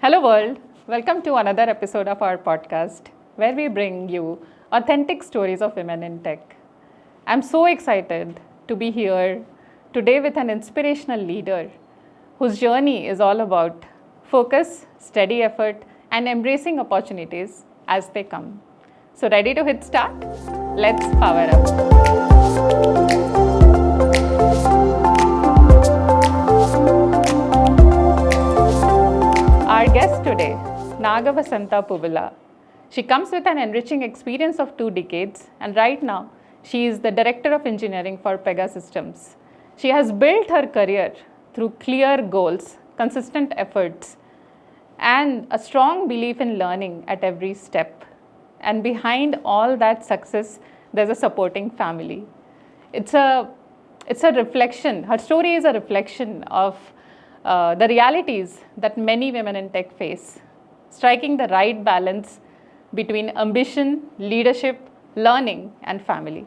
Hello, world. Welcome to another episode of our podcast where we bring you authentic stories of women in tech. I'm so excited to be here today with an inspirational leader whose journey is all about focus, steady effort, and embracing opportunities as they come. So, ready to hit start? Let's power up. Our guest today, Naga Vasantha. She comes with an enriching experience of 2 decades, and right now, she is the Director of Engineering for Pega Systems. She has built her career through clear goals, consistent efforts, and a strong belief in learning at every step. And behind all that success, there's a supporting family. It's a reflection. Her story is a reflection of the realities that many women in tech face, striking the right balance between ambition, leadership, learning, and family.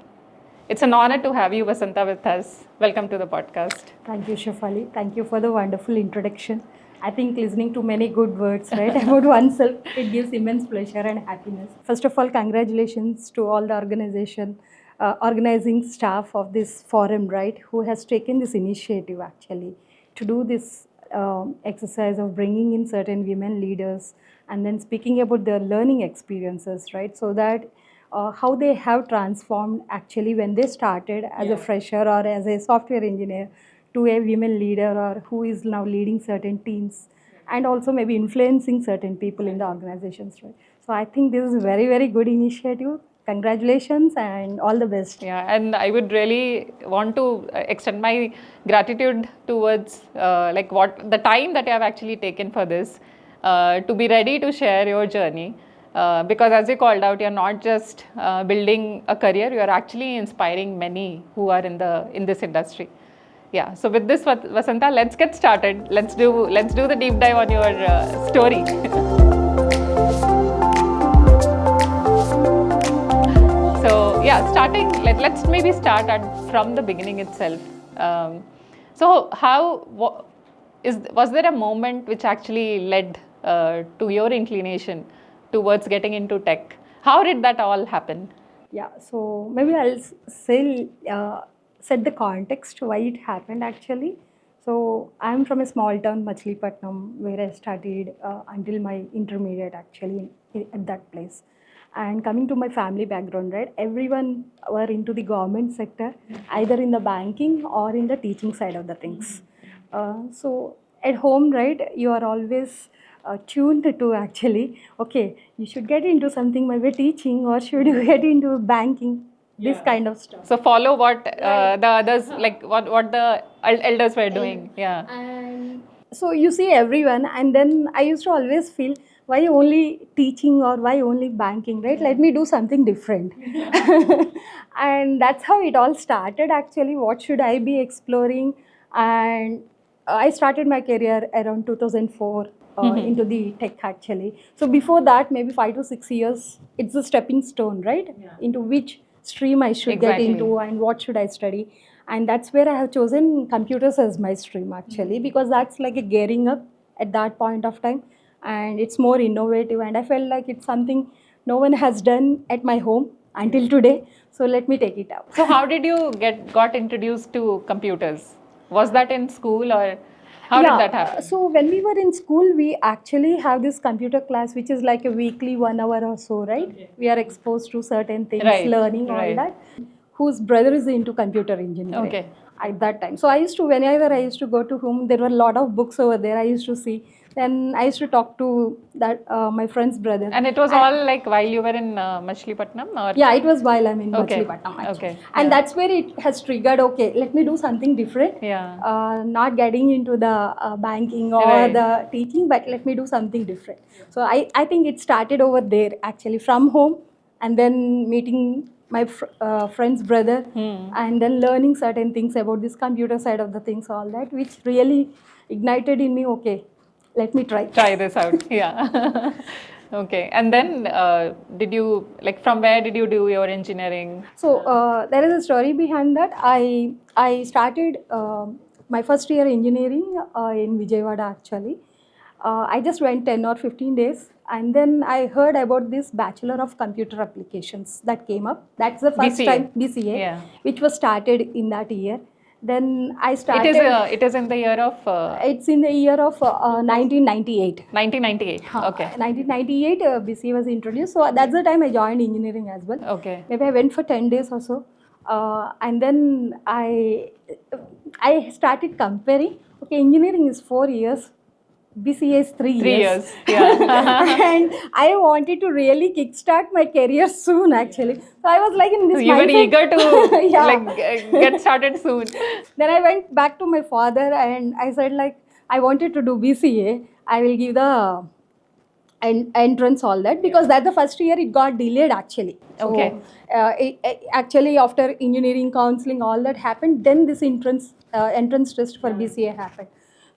It's an honor to have you, Vasantha, with us. Welcome to the podcast. Thank you, Shafali. Thank you for the wonderful introduction. I think listening to many good words, right, about oneself, it gives immense pleasure and happiness. First of all, congratulations to all the organizing staff of this forum, right, who has taken this initiative actually to do this exercise of bringing in certain women leaders and then speaking about their learning experiences, right, so that how they have transformed actually when they started as a fresher or as a software engineer to a women leader or who is now leading certain teams and also maybe influencing certain people in the organizations, right. So I think this is a very, very good initiative. Congratulations and all the best. Yeah, and I would really want to extend my gratitude towards what the time that you have actually taken for this to be ready to share your journey. Because as you called out, you're not just building a career; you are actually inspiring many who are in this industry. Yeah. So with this, Vasantha, let's get started. Let's do the deep dive on your story. So yeah, let's maybe start from the beginning itself. Was there a moment which actually led to your inclination towards getting into tech? How did that all happen? Yeah, so maybe I'll set the context why it happened actually. So I'm from a small town, Machilipatnam, where I studied until my intermediate actually at that place. And coming to my family background, right, everyone were into the government sector, either in the banking or in the teaching side of the things. So at home, right, you are always tuned to actually, okay, you should get into something maybe teaching or should you get into banking, this kind of stuff. So follow what the others, like what the elders were doing. Yeah. And so you see everyone, and then I used to always feel, why only teaching or why only banking, right? Let me do something different. And that's how it all started actually. What should I be exploring? And I started my career around 2004 into the tech actually. So before that, maybe 5 to 6 years, it's a stepping stone, right? Into which stream I should get into and what should I study. And that's where I have chosen computers as my stream actually, because that's like a gearing up at that point of time. And it's more innovative, and I felt like it's something no one has done at my home until today, so let me take it up. So how did you got introduced to computers? Was that in school or how did that happen? So when we were in school, we actually have this computer class which is like a weekly 1 hour or so, right? We are exposed to certain things, learning all that. Whose brother is into computer engineering at that time. So whenever I used to go to home, there were a lot of books over there I used to see. Then I used to talk to that my friend's brother. And it was all like while you were in Machilipatnam? Or? Yeah, it was while I'm in Machilipatnam actually. And that's where it has triggered, okay, let me do something different. Not getting into the banking or the teaching, but let me do something different. So I think it started over there actually, from home, and then meeting my friend's brother and then learning certain things about this computer side of the things, all that, which really ignited in me, okay, let me try this out. Yeah. Okay. And then from where did you do your engineering? So there is a story behind that. I started my first year engineering in Vijayawada actually. I just went 10 or 15 days, and then I heard about this Bachelor of Computer Applications that came up. That's the first BCA. time BCA, Yeah. which was started in that year. Then I It started. is in the year of It's in the year of 1998. 1998. Okay. 1998, BCA was introduced. So that's the time I joined engineering as well. Okay. Maybe I went for 10 days or so. And then I started comparing. Okay, engineering is 4 years. BCA is 3 years. 3 years. Yeah. And I wanted to really kickstart my career soon, actually. So I was like in this You were mindset. eager to Yeah. like get started soon. Then I went back to my father and I said like, I wanted to do BCA. I will give the entrance all that, because that's the first year it got delayed actually. So, Okay. Actually after engineering counseling all that happened, then this entrance test for BCA happened.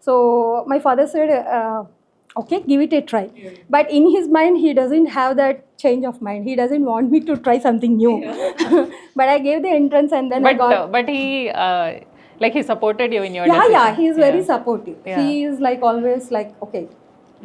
So my father said, okay, give it a try. But in his mind, he doesn't have that change of mind. He doesn't want me to try something new. But I gave the entrance and then I got. But he like he supported you in your Yeah, decision. yeah, he is very Yeah. supportive. Yeah. He is like always like, okay,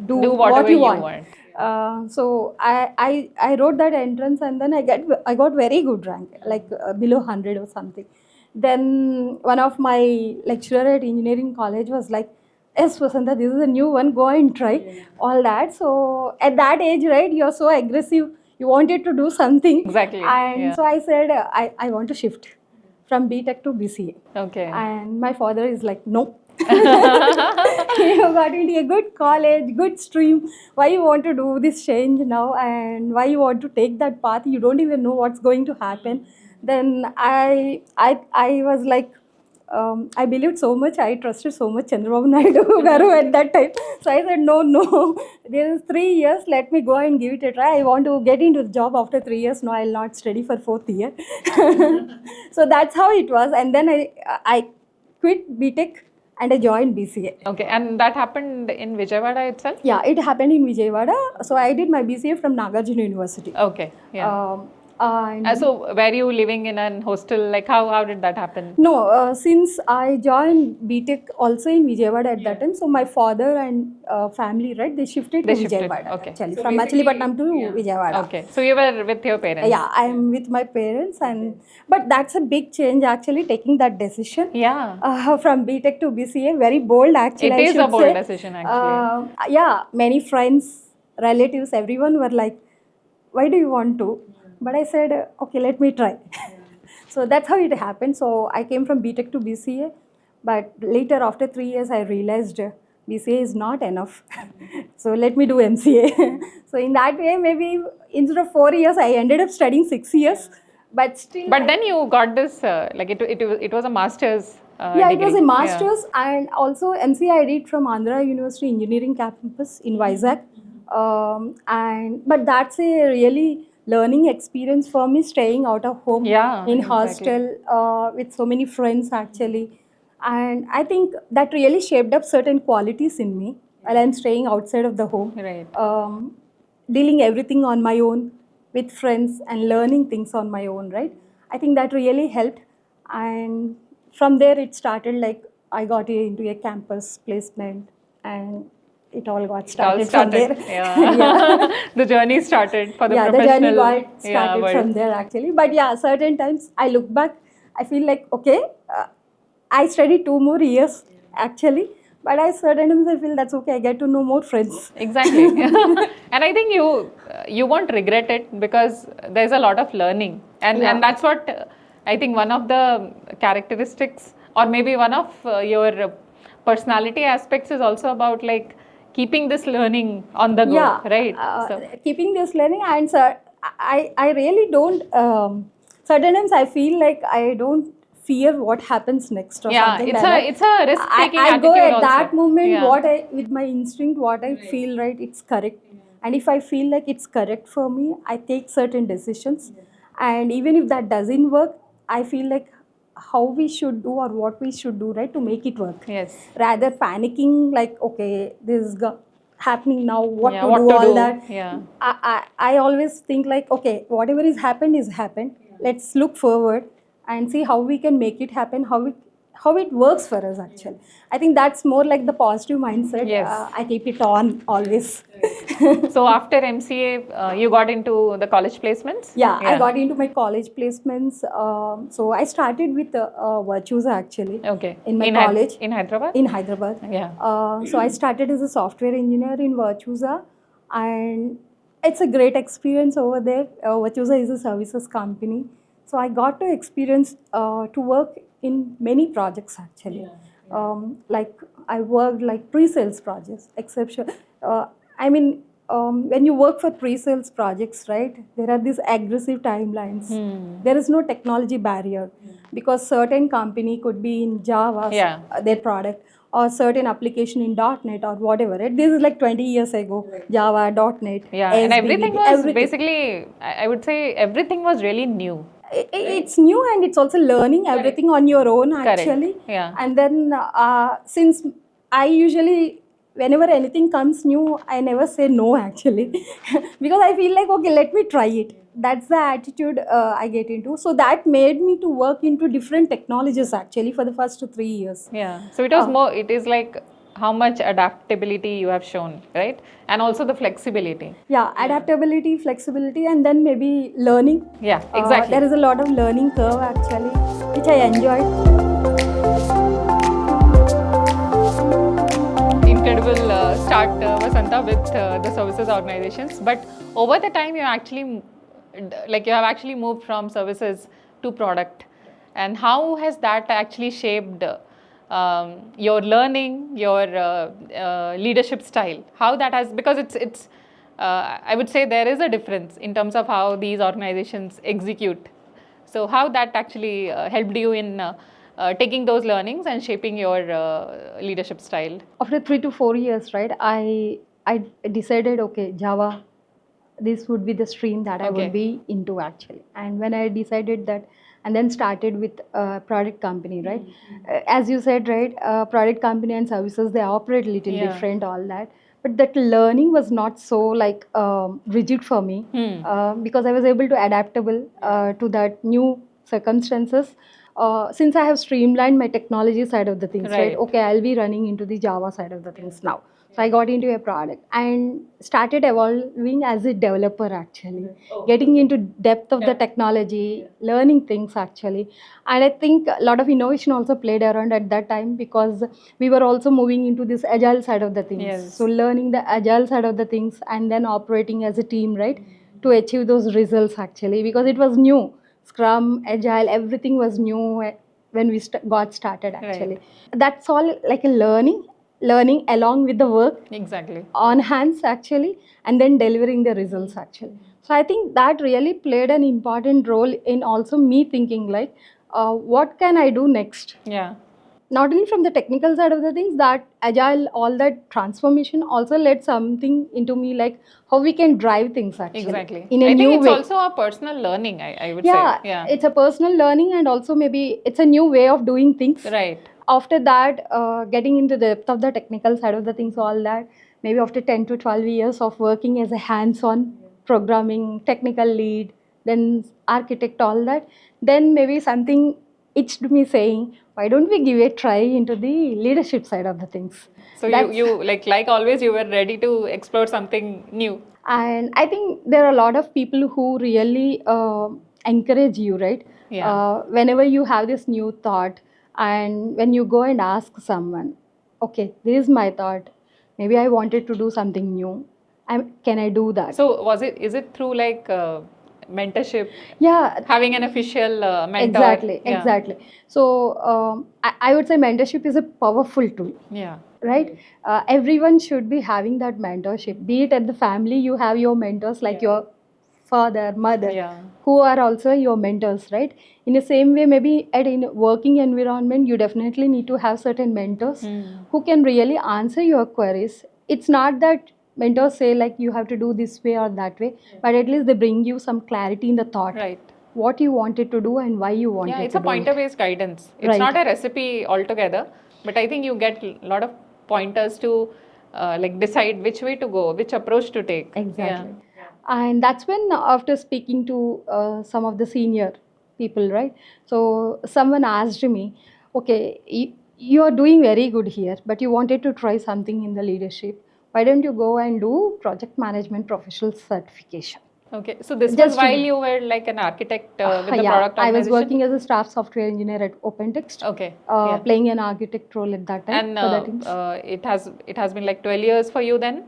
do whatever what you you want. want. So I wrote that entrance and then I got very good rank, like below 100 or something. Then one of my lecturer at engineering college was like, yes, Vasantha, this is a new one, go and try all that. So at that age, right, you're so aggressive, you wanted to do something. Exactly. And Yeah. so I said, I want to shift from BTech to BCA. Okay. And my father is like, no. You got into a good college, good stream. Why you want to do this change now, and why you want to take that path? You don't even know what's going to happen. Then I was like, I believed so much, I trusted so much Chandrababu Naidu Garu at that time. So I said, no, this is 3 years, let me go and give it a try. I want to get into the job after 3 years. No, I'll not study for 4th year. So that's how it was. And then I quit BTech and I joined BCA. Okay, and that happened in Vijayawada itself? Yeah, it happened in Vijayawada. So I did my BCA from Naga University. Okay, yeah. And So were you living in an hostel? Like how did that happen? no, since I joined BTech also in Vijayawada at that time, so my father and family, right, they shifted to Vijayawada Okay. actually, from Machilipatnam to Vijayawada. Okay, so you were with your parents? Yeah, I'm with my parents, but that's a big change actually, taking that decision. Yeah. From BTech to BCA, very bold actually. It I is a should bold say. decision actually. Yeah, many friends, relatives, everyone were like, why do you want to? But I said, okay, let me try. So that's how it happened. So I came from BTech to BCA, but later after 3 years, I realized BCA is not enough. So let me do MCA. So in that way, maybe instead of 4 years, I ended up studying 6 years. But still. But then you got this, like it was a master's. Yeah, degree. it was a master's, and also MCA I did from Andhra University Engineering Campus in Vizag. But that's a really learning experience for me, staying out of home Yeah, in exactly. hostel with so many friends actually. And I think that really shaped up certain qualities in me while I'm staying outside of the home. Right. Dealing everything on my own with friends and learning things on my own, right? I think that really helped. And from there it started, like I got into a campus placement and it all got started, from there. Yeah. Yeah. The journey started for the Yeah, the professional. journey got started world. from there actually. But yeah, certain times I look back, I feel like, okay, I studied 2 more years actually. But I certain times I feel that's okay, I get to know more friends. Exactly. And I think you won't regret it, because there's a lot of learning. And that's what I think one of the characteristics, or maybe one of your personality aspects, is also about like keeping this learning on the go, right? Keeping this learning, and I really don't, certain times I feel like I don't fear what happens next or something it's like it's a risk taking I attitude go at also. that moment, Yeah. with my instinct, what I feel, right, it's correct. And if I feel like it's correct for me, I take certain decisions. And even if that doesn't work, I feel like how we should do or what we should do, right, to make it work. Yes. Rather panicking like, okay, this is happening now, what Yeah, to what do, to all do. that. Yeah. I always think like, okay, whatever is happened is happened. Let's look forward and see how we can make it happen, how it works for us actually. I think that's more like the positive mindset. Yes. I keep it on always. So after MCA, you got into the college placements? Yeah, I got into my college placements. So I started with Virtusa actually. Okay. In my college. In Hyderabad? In Hyderabad. Yeah. So I started as a software engineer in Virtusa, and it's a great experience over there. Virtusa is a services company. So I got to experience to work in many projects actually. Like I worked like pre-sales projects, exception. I mean, when you work for pre-sales projects, right, there are these aggressive timelines. There is no technology barrier because certain company could be in Java, their product, or certain application in .NET or whatever. Right? This is like 20 years ago, Java, .NET. Yeah, and everything was basically, I would say everything was really new. It's new and it's also learning everything on your own actually. Yeah. And then since I usually, whenever anything comes new, I never say no actually because I feel like, okay, let me try it. That's the attitude I get into. So that made me to work into different technologies actually for the first 3 years. Yeah. So it was more, it is like how much adaptability you have shown, right? And also the flexibility. Yeah, adaptability, flexibility, and then maybe learning. Yeah, exactly. There is a lot of learning curve actually, which I enjoyed. Incredible start, Vasantha, with the services organizations. But over the time, you actually, like you have actually moved from services to product. And how has that actually shaped your learning, your leadership style? How that has, because it's I would say there is a difference in terms of how these organizations execute. So how that actually helped you in taking those learnings and shaping your leadership style? After 3 to 4 years, right, I decided, okay, Java, this would be the stream that I would be into actually. And when I decided that, and then started with a product company, right? As you said, right, product company and services, they operate a little different, all that. But that learning was not so like rigid for me because I was able to adaptable to that new circumstances. Since I have streamlined my technology side of the things, right? Okay, I'll be running into the Java side of the things now. So I got into a product and started evolving as a developer actually, getting into depth of the technology, learning things actually. And I think a lot of innovation also played around at that time because we were also moving into this agile side of the things. So learning the agile side of the things and then operating as a team, right, to achieve those results actually, because it was new. Scrum, agile, everything was new when we got started actually. That's all like a learning along with the work on hands actually, and then delivering the results actually. So I think that really played an important role in also me thinking like what can I do next. Not only from the technical side of the things, that agile, all that transformation also led something into me like how we can drive things actually in a new way. I think it's also a personal learning, I would say. Yeah, it's a personal learning and also maybe it's a new way of doing things. After that, getting into the depth of the technical side of the things, all that, maybe after 10 to 12 years of working as a hands-on programming, technical lead, then architect, all that, then maybe something itched me saying, why don't we give a try into the leadership side of the things? So you like always, you were ready to explore something new. And I think there are a lot of people who really encourage you, right? Whenever you have this new thought, and when you go and ask someone, okay, this is my thought, maybe I wanted to do something new, can I do that? So is it through like mentorship? Having an official mentor? Exactly. So I would say mentorship is a powerful tool. Right? Everyone should be having that mentorship. Be it at the family, you have your mentors like your father, mother, who are also your mentors, right? In the same way, maybe at a working environment, you definitely need to have certain mentors who can really answer your queries. It's not that mentors say like you have to do this way or that way, but at least they bring you some clarity in the thought. What you wanted to do and why you wanted to do it. It's a pointer-based guidance. It's not a recipe altogether, but I think you get a lot of pointers to like decide which way to go, which approach to take. Exactly. And that's when after speaking to some of the senior people, right? So someone asked me, okay, you are doing very good here, but you wanted to try something in the leadership. Why don't you go and do project management professional certification? Okay, so this was Just to while get- you were like an architect with the yeah, product I was organization? working as a staff software engineer at OpenText, Okay, yeah. playing an architect role at that time And for the teams. it has been like 12 years for you then?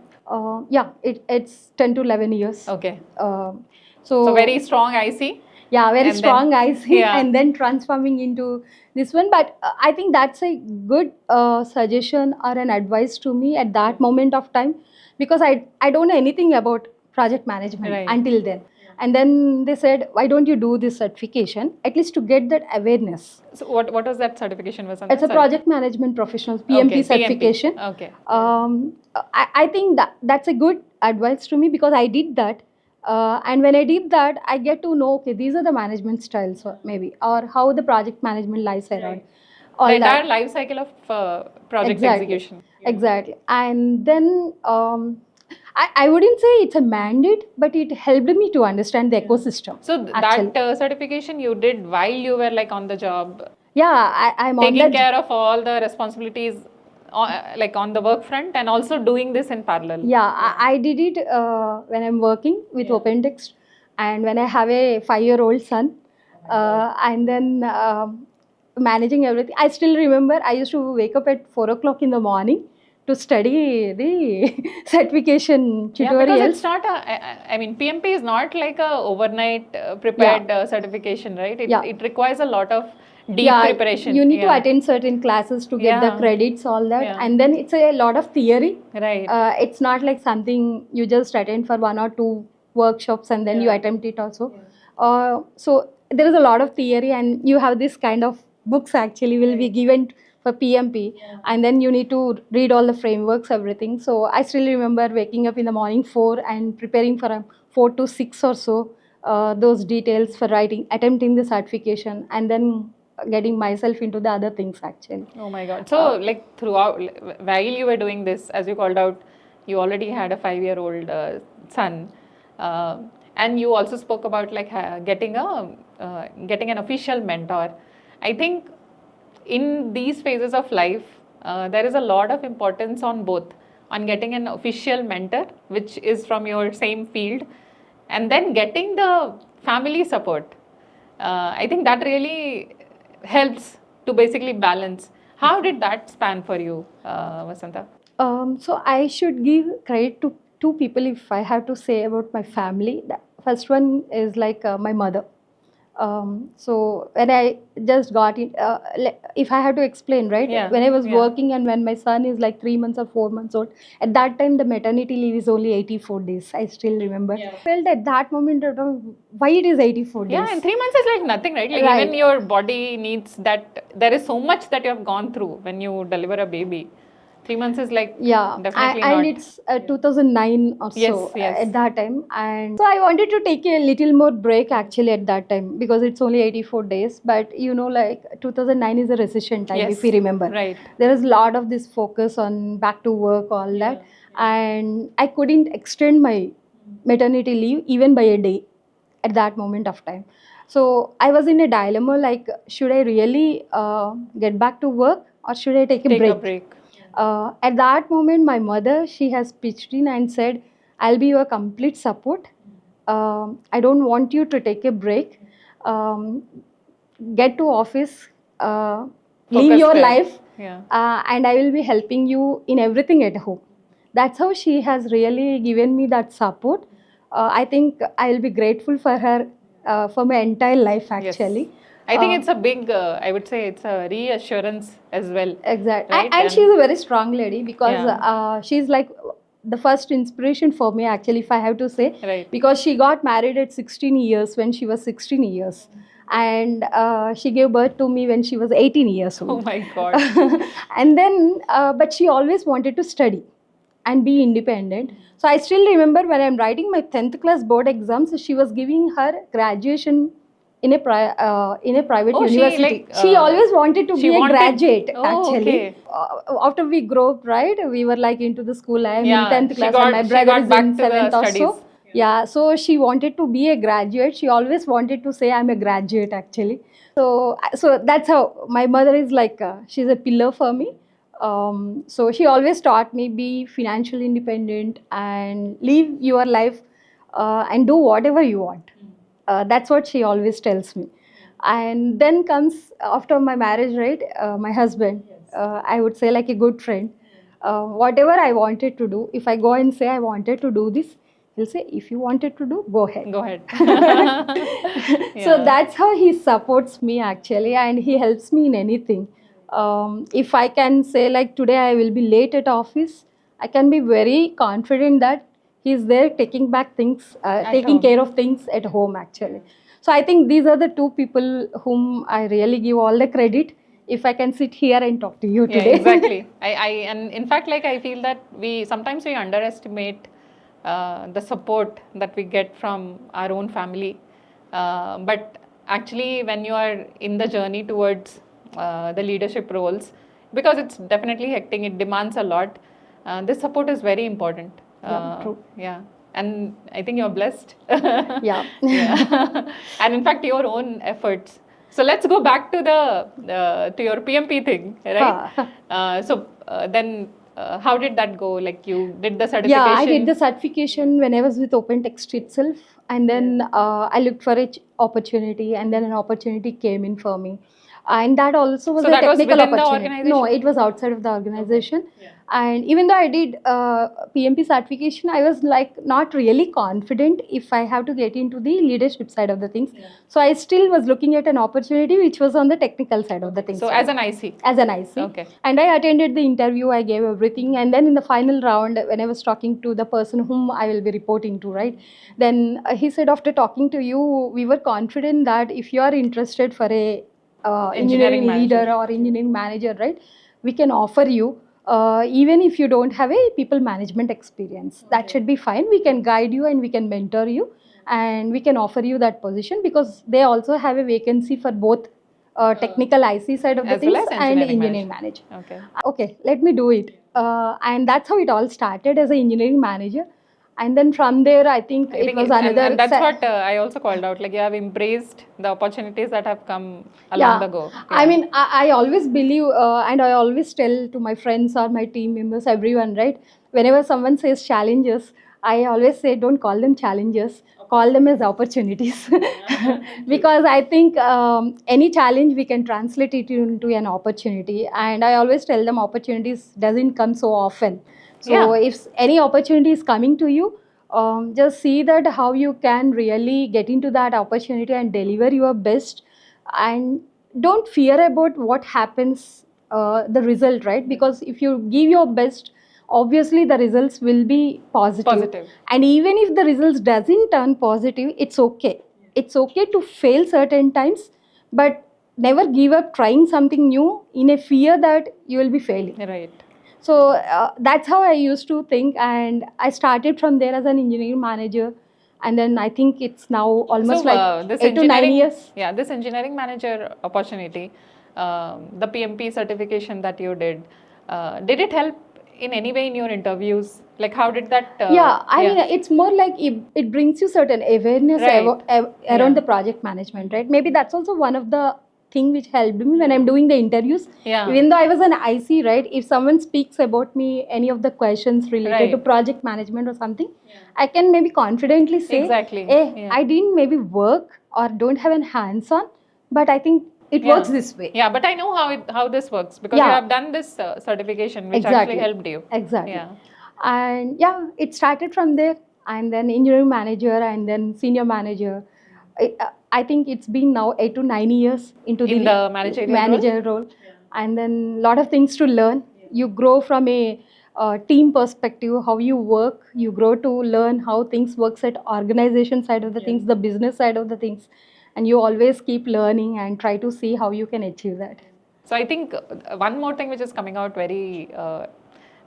Yeah, it's 10 to 11 years. Okay. So very strong IC. yeah, very And strong then, eyes, yeah. and then transforming into this one. But I think that's a good suggestion or an advice to me at that moment of time, because I don't know anything about project management Right. until then. And then they said, why don't you do this certification, at least to get that awareness. So what was that certification, Vasantha? It's a Sorry. project management professionals, PMP Okay, certification. Okay. I think that's a good advice to me, because I did that. And when I did that, I get to know, okay, these are the management styles, maybe, or how the project management lies around. All The entire that. life cycle of project Exactly. execution. Exactly. And then I wouldn't say it's a mandate, but it helped me to understand the ecosystem. So actually. that certification you did while you were like on the job, Yeah, I'm on taking the care of all the responsibilities like on the work front and also doing this in parallel. Yeah, I did it when I'm working with OpenText, and when I have a 5-year-old son, and then managing everything. I still remember I used to wake up at 4 o'clock in the morning to study the certification tutorials. Yeah, because it's not I mean, PMP is not like a overnight prepared certification, right? It requires a lot of deep preparation. You need to attend certain classes to get the credits, all that. And then it's a lot of theory. Right. It's not like something you just attend for 1 or 2 workshops and then you attempt it also. So there is a lot of theory, and you have this kind of books actually will be given for PMP, and then you need to read all the frameworks, everything. So I still remember waking up in the morning 4 and preparing for 4 to 6 or so those details for writing, attempting the certification, and then getting myself into the other things actually. Oh my God. So like throughout, while you were doing this, as you called out, you already had a 5-year-old son. And you also spoke about like getting an official mentor. I think in these phases of life, there is a lot of importance on both, on getting an official mentor, which is from your same field, and then getting the family support. I think that really helps to basically balance. How did that span for you, Vasantha? So I should give credit to 2 people if I have to say about my family. The first one is like my mother. So when I just got it, if I have to explain, right? When I was working and when my son is like 3 months or 4 months old, at that time the maternity leave is only 84 days. I still remember. I felt at that moment, why it is 84 days? Yeah, and 3 months is like nothing, right? Like even your body needs that. There is so much that you have gone through when you deliver a baby. 3 months is like definitely not. And it's 2009 or so at that time, and so I wanted to take a little more break actually at that time, because it's only 84 days. But you know, like 2009 is a recession time, if we remember. Right. There is a lot of this focus on back to work, all that, and I couldn't extend my maternity leave even by a day at that moment of time. So I was in a dilemma, like should I really get back to work or should I take a break? At that moment, my mother, she has pitched in and said, I'll be your complete support. I don't want you to take a break. Get to office, live your life, and I will be helping you in everything at home. That's how she has really given me that support. I think I will be grateful for her for my entire life actually. Yes. I think it's a big, I would say it's a reassurance as well. Exactly. Right? And she's a very strong lady, because she's like the first inspiration for me actually, if I have to say. Right. Because she got married at 16 years when she was 16 years. And she gave birth to me when she was 18 years old. Oh my God. And then, but she always wanted to study and be independent. So I still remember when I'm writing my 10th class board exams, she was giving her graduation in a private university. She always wanted to be a graduate actually. Okay. After we grew up, right, we were like into the school. I am in 10th class and my brother is in 7th or so. Yeah, so she wanted to be a graduate. She always wanted to say, I'm a graduate actually. So that's how my mother is like, she's a pillar for me. So she always taught me be financially independent and live your life and do whatever you want. That's what she always tells me. And then comes after my marriage, right? My husband, I would say like a good friend. Whatever I wanted to do, if I go and say I wanted to do this, he'll say, if you wanted to do, go ahead. Go ahead. So Yeah. that's how he supports me actually, and he helps me in anything. If I can say like today I will be late at office, I can be very confident that he's there taking back things, taking home. care of things at home actually. So I think these are the two people whom I really give all the credit. If I can sit here and talk to you Yeah, today. exactly. And in fact, like I feel that we sometimes we underestimate the support that we get from our own family. But actually, when you are in the journey towards the leadership roles, because it's definitely hectic, it demands a lot. This support is very important. Yeah, true. Yeah, and I think you're blessed. Yeah. Yeah. And in fact, your own efforts. So let's go back to to your PMP thing, right? Then how did that go? Like you did the certification? Yeah, I did the certification when I was with OpenText itself, and then I looked for an opportunity, and then an opportunity came in for me, and that also was So a that was technical within the opportunity. No, organization? it was outside of the organization, and even though I did PMP certification, I was like not really confident if I have to get into the leadership side of the things. So I still was looking at an opportunity which was on the technical side of the things. So as an IC? As an IC. Okay. And I attended the interview, I gave everything. And then in the final round, when I was talking to the person whom I will be reporting to, right? Then he said, after talking to you, we were confident that if you are interested for a engineering manager. leader or engineering manager, right? We can offer you, even if you don't have a people management experience. That should be fine. We can guide you and we can mentor you. And we can offer you that position because they also have a vacancy for both technical IC side of the As well things as and engineering engineering manager. Okay. Okay, let me do it. And that's how it all started as an engineering manager. And then from there, I think it was another. And that's what I also called out. Like you have embraced the opportunities that have come along the go. I mean, I always believe, and I always tell to my friends or my team members, everyone, right? Whenever someone says challenges, I always say, don't call them challenges, call them as opportunities. Because I think any challenge we can translate it into an opportunity. And I always tell them opportunities doesn't come so often. So if any opportunity is coming to you, just see that how you can really get into that opportunity and deliver your best, and don't fear about what happens, the result, right? Because if you give your best, obviously the results will be positive. And even if the results doesn't turn positive, it's okay. It's okay to fail certain times, but never give up trying something new in a fear that you will be failing. Right. So that's how I used to think, and I started from there as an engineering manager, and then I think it's now almost like this 8 to 9 years. Yeah, this engineering manager opportunity, the PMP certification that you did it help in any way in your interviews? Like how did that? I mean, it's more like it brings you certain awareness around the project management, right? Maybe that's also one of the thing which helped me when I'm doing the interviews. Even though I was an IC, right? If someone speaks about me, any of the questions related to project management or something, I can maybe confidently say, hey, I didn't maybe work or don't have an hands-on, but I think it works this way. Yeah, but I know how this works because you have done this certification which actually helped you. Exactly. And it started from there, and then engineering manager and then senior manager. I think it's been now 8 to 9 years into the manager role. And then a lot of things to learn. You grow from a team perspective, how you work. You grow to learn how things works at organization side of the things, the business side of the things. And you always keep learning and try to see how you can achieve that. So I think one more thing which is coming out very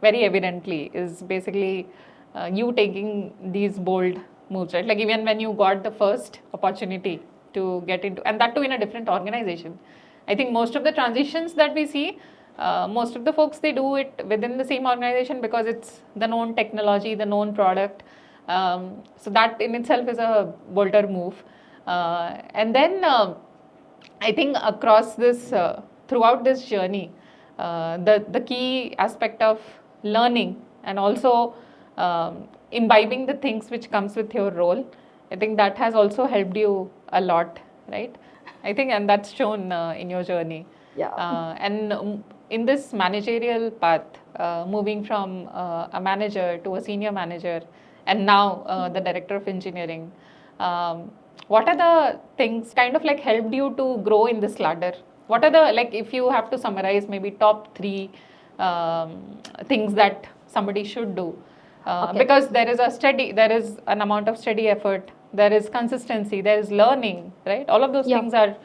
evidently is basically you taking these bold moves, right? Like even when you got the first opportunity to get into, and that too in a different organization. I think most of the transitions that we see, most of the folks, they do it within the same organization because it's the known technology, the known product. So that in itself is a bolder move. And then I think across this, throughout this journey, the key aspect of learning and also imbibing the things which comes with your role, I think that has also helped you a lot, right? I think, and that's shown in your journey. Yeah. And in this managerial path, moving from a manager to a senior manager, and now the director of engineering, what are the things kind of like helped you to grow in this ladder? What are the, like, if you have to summarize maybe top three things that somebody should do? Okay. Because there is an amount of steady effort, there is consistency, there is learning, right? All of those Yeah. things are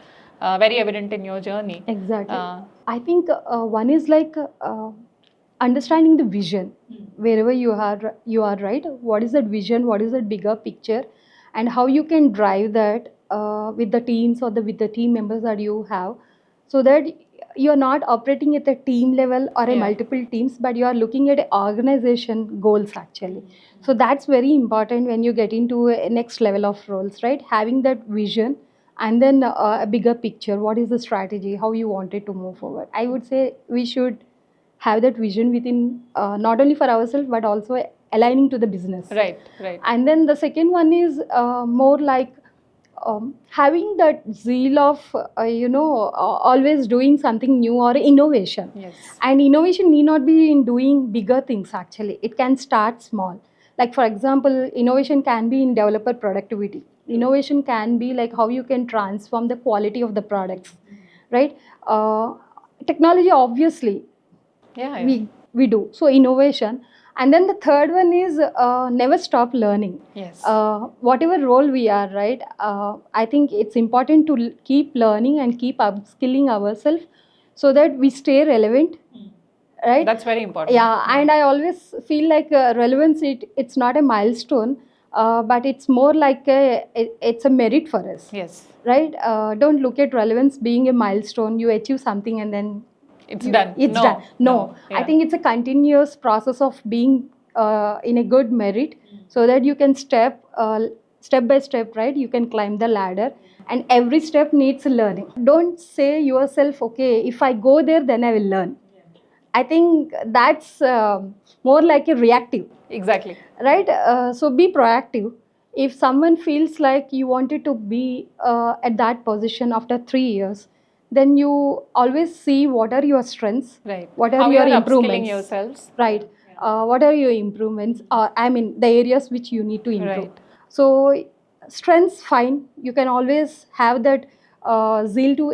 very evident in your journey. Exactly. I think one is like understanding the vision wherever you are, right. What is that vision? What is that bigger picture? And how you can drive that with the teams or with the team members that you have, so that you are not operating at a team level or a Yeah. multiple teams, but you are looking at organization goals actually. So that's very important when you get into a next level of roles, right? Having that vision, and then a bigger picture. What is the strategy? How you want it to move forward? I would say we should have that vision within, not only for ourselves but also aligning to the business. Right, right. And then the second one is more like having that zeal of always doing something new or innovation. Yes. And innovation need not be in doing bigger things actually. It can start small. Like for example, innovation can be in developer productivity. Innovation can be like how you can transform the quality of the products, right? Technology obviously Yeah, yeah. we do. So innovation. And then the third one is never stop learning. Yes. Whatever role we are, right? I think it's important to keep learning and keep upskilling ourselves so that we stay relevant, right? That's very important. Yeah, and I always feel like relevance, it's not a milestone, but it's more like it's a merit for us. Yes. Right? Don't look at relevance being a milestone. You achieve something and then It's done. it's No, done. No, no, I yeah. think it's a continuous process of being in a good merit, so that you can step by step, right? You can climb the ladder, and every step needs learning. Don't say yourself, okay, if I go there, then I will learn. I think that's more like a reactive, Exactly. right? So be proactive. If someone feels like you wanted to be at that position after 3 years, then you always see what are your strengths, Right. what are How your you are improvements, upskilling yourselves. right? What are your improvements? I mean, the areas which you need to improve. Right. So strengths, fine. You can always have that zeal to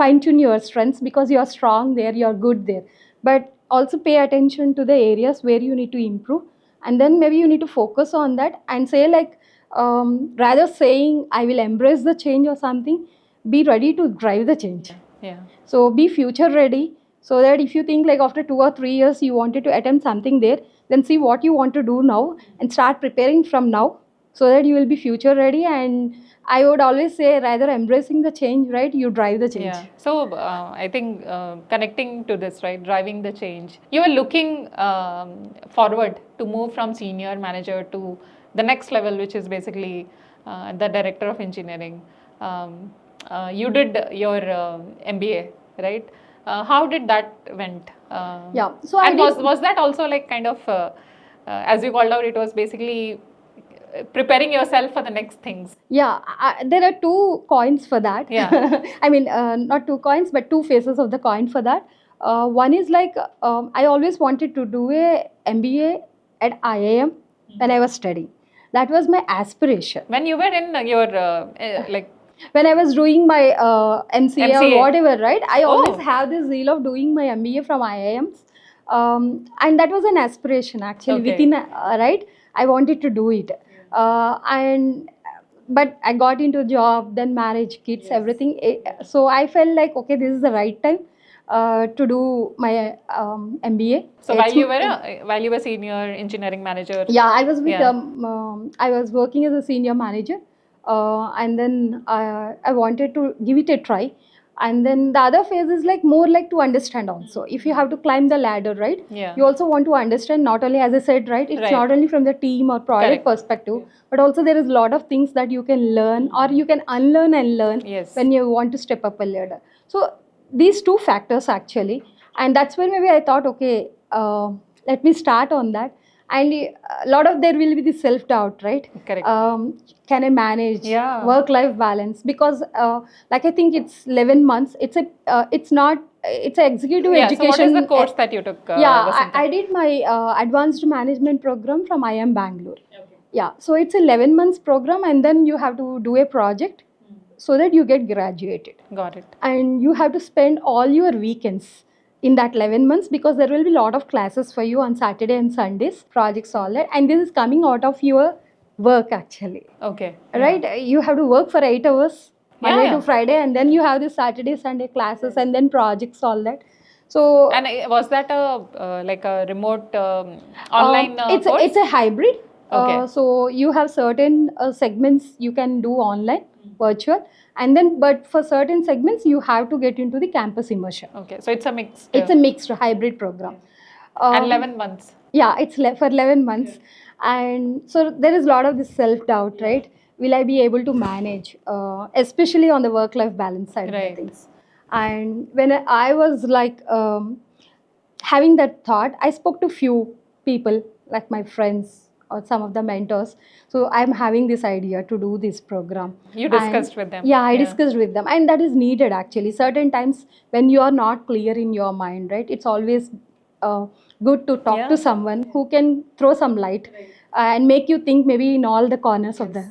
fine tune your strengths because you are strong there, you are good there. But also pay attention to the areas where you need to improve, and then maybe you need to focus on that and say like, rather saying I will embrace the change or something, be ready to drive the change. Yeah. So be future ready, so that if you think like after 2 or 3 years you wanted to attempt something there, then see what you want to do now and start preparing from now, so that you will be future ready. And I would always say rather embracing the change, right? You drive the change. Yeah. So I think connecting to this, right, driving the change. You are looking forward to move from senior manager to the next level, which is basically the director of engineering. You did your MBA, right? How did that went? Yeah. So I and did- was that also like kind of as you called out, it was basically preparing yourself for the next things. Yeah, there are two coins for that. Yeah. I mean, not two coins, but two faces of the coin for that. One is like, I always wanted to do a MBA at IIM when I was studying. That was my aspiration. When you were in your like When I was doing my MCA or MCA. whatever, right? I always Oh. have this zeal of doing my MBA from IIMs. And that was an aspiration actually Okay. within, right? I wanted to do it. But I got into job, then marriage, kids, everything. So I felt like, okay, this is the right time to do my MBA. so It's- while you were senior engineering manager. Yeah, I was with Yeah. I was working as a senior manager, and then I wanted to give it a try. And then the other phase is like more like to understand also. If you have to climb the ladder, right? Yeah. You also want to understand, not only, as I said, right? It's Right. not only from the team or project Correct. perspective, but also there is a lot of things that you can learn or you can unlearn and learn Yes. when you want to step up a ladder. So these two factors actually, and that's when maybe I thought, okay, let me start on that. And a lot of there will be the self doubt, right? Correct. Can I manage Yeah. work life balance? Because like I think it's 11 months. It's not it's an executive Yeah. education. So what is the course that you took? Yeah, Vasantha? I did my advanced management program from IM Bangalore. Yeah, so it's a 11 months program, and then you have to do a project so that you get graduated. Got it. And you have to spend all your weekends in that 11 months, because there will be a lot of classes for you on Saturday and Sundays, projects, all that. And this is coming out of your work actually. Okay. Right? You have to work for 8 hours, Monday Yeah. to Friday, and then you have the Saturday, Sunday classes, and then projects, all that. So And was that a like a remote online course? it's a hybrid. Okay. So you have certain segments you can do online, virtual, and then but for certain segments you have to get into the campus immersion. Okay. So it's a mix. It's a mixed hybrid program. And 11 months. Yeah, it's for 11 months. And so there is a lot of this self doubt, right? Will I be able to manage, especially on the work life balance side Right. of things? And when I was like having that thought, I spoke to few people, like my friends or some of the mentors. So I'm having this idea to do this program. You discussed with them. Yeah, I discussed with them, and that is needed actually. Certain times when you are not clear in your mind, right? It's always good to talk to someone who can throw some light and make you think maybe in all the corners of the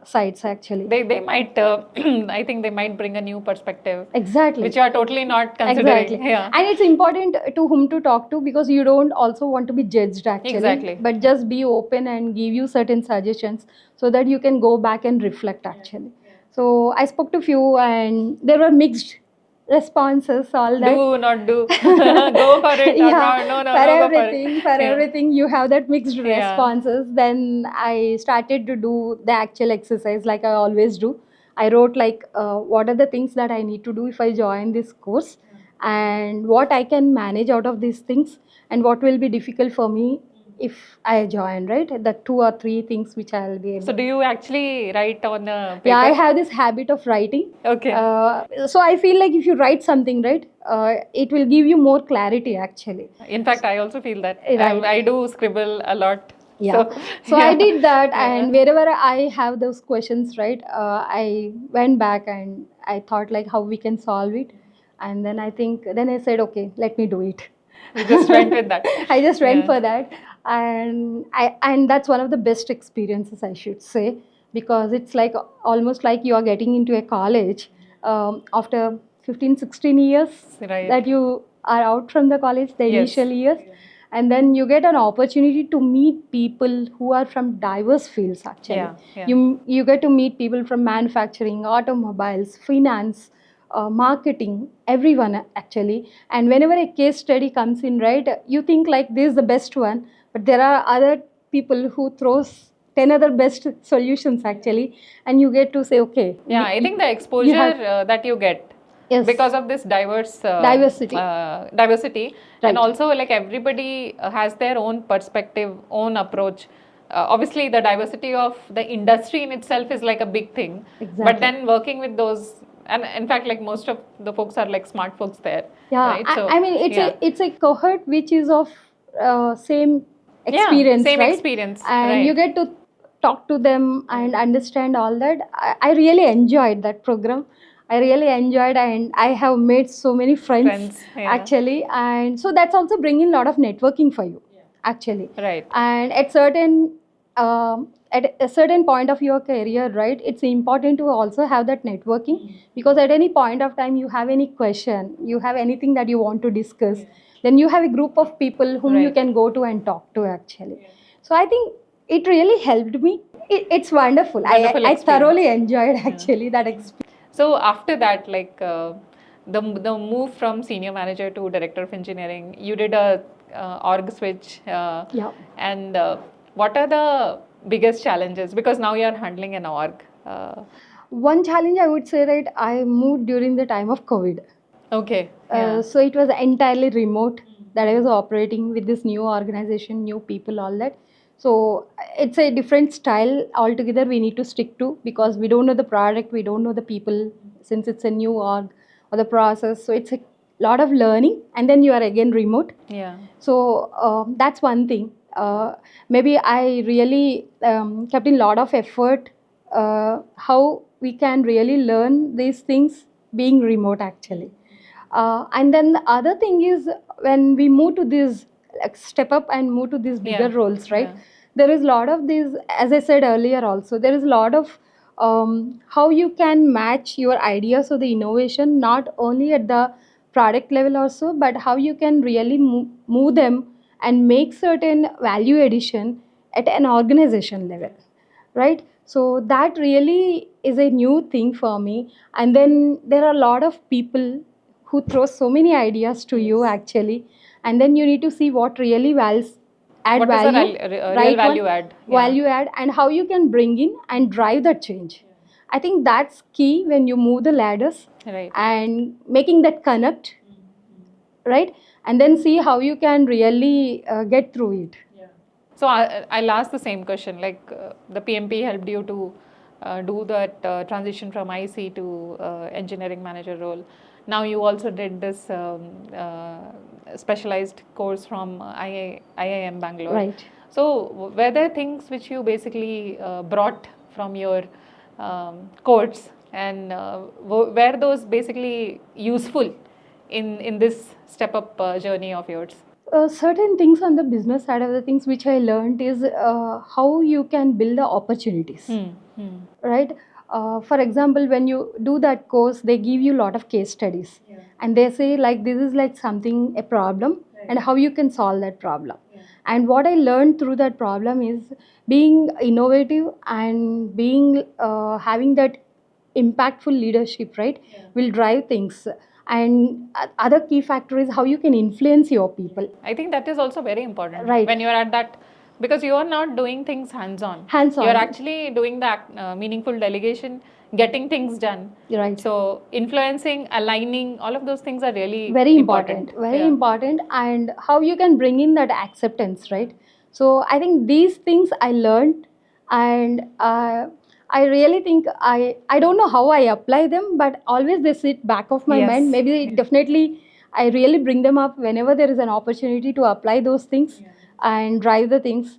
sides actually. They might I think they might bring a new perspective. Exactly. Which you are totally not considering. Exactly. Yeah. And it's important to whom to talk to, because you don't also want to be judged actually. Exactly. But just be open and give you certain suggestions so that you can go back and reflect actually. So I spoke to few and there were mixed responses, all that. Do not do. Go for it. Or Yeah, no, for go everything, for Yeah. everything you have that mixed Yeah. responses. Then I started to do the actual exercise like I always do. I wrote like what are the things that I need to do if I join this course, and what I can manage out of these things, and what will be difficult for me if I join, right? The 2 or 3 things which I'll be able. So do you actually write on a paper? Yeah, I have this habit of writing. Okay. So I feel like if you write something, right, it will give you more clarity actually. In fact, I also feel that. Right. I do scribble a lot. Yeah. So I did that, and wherever I have those questions, right, I went back and I thought like how we can solve it, and then I said, okay, let me do it. You just went with that. I just went for that, and that's one of the best experiences, I should say, because it's like almost like you are getting into a college after 15-16 years Right. that you are out from the college, the Yes. initial years. And then you get an opportunity to meet people who are from diverse fields actually. Yeah. You get to meet people from manufacturing, automobiles, finance, marketing, everyone actually. And whenever a case study comes in, right, you think like this is the best one, but there are other people who throws 10 other best solutions actually, and you get to say, okay. Yeah, I think the exposure that you get. Yes. Because of this Diversity. Diversity, Right. and also like everybody has their own perspective, own approach. Obviously, the diversity of the industry in itself is like a big thing. Exactly. But then working with those, and in fact, like most of the folks are like smart folks there. Yeah, Right? So, I mean it's a cohort which is of same experience, same right? experience, and right. you get to talk to them and understand all that. I really enjoyed that program. I really enjoyed, and I have made so many friends yeah. actually, and so that's also bringing a lot of networking for you actually. Right. And at a certain point of your career, right, it's important to also have that networking, because at any point of time you have any question, you have anything that you want to discuss, then you have a group of people whom you Right. can go to and talk to actually. So I think it really helped me. It's wonderful. Wonderful I experience. thoroughly enjoyed actually that experience. So after that, like the move from senior manager to director of engineering, you did a org switch. Yeah. And what are the biggest challenges? Because now you are handling an org. One challenge I would say, right, I moved during the time of COVID. Okay. Yeah. So it was entirely remote that I was operating with this new organization, new people, all that. So it's a different style altogether we need to stick to because we don't know the product, we don't know the people since it's a new org or the process. So it's a lot of learning and then you are again remote. Yeah. So that's one thing. Maybe I really kept in a lot of effort how we can really learn these things being remote actually. And then the other thing is when we move to this like step up and move to these bigger Yeah. roles, right? Yeah. There is a lot of these, as I said earlier, also there is a lot of how you can match your ideas or the innovation not only at the product level also, but how you can really move them and make certain value addition at an organization level, right? So that really is a new thing for me. And then there are a lot of people who throw so many ideas to you actually, and then you need to see what really add What is the value, real right one, value add? Yeah. value add, and how you can bring in and drive that change. I think that's key when you move the ladders Right. and making that connect, right? And then see how you can really get through it. So I'll ask the same question. Like the PMP helped you to do that transition from IC to engineering manager role. Now you also did this specialized course from IIM Bangalore. Right. So were there things which you basically brought from your course, and were those basically useful in this step up journey of yours? Certain things on the business side of the things which I learned is how you can build the opportunities, right? For example, when you do that course, they give you a lot of case studies, and they say like this is like something a problem, and how you can solve that problem. And what I learned through that problem is being innovative and being having that impactful leadership, right? Will drive things. And other key factor is how you can influence your people. I think that is also very important. Right. When you are at that, because you are not doing things hands-on. Hands-on. You are actually doing the meaningful delegation, getting things done. Right. So influencing, aligning, all of those things are really Very important. Very Yeah. important. And how you can bring in that acceptance, right? So I think these things I learned, and I really think I don't know how I apply them, but always they sit back of my Yes. mind. Maybe definitely I really bring them up whenever there is an opportunity to apply those things and drive the things.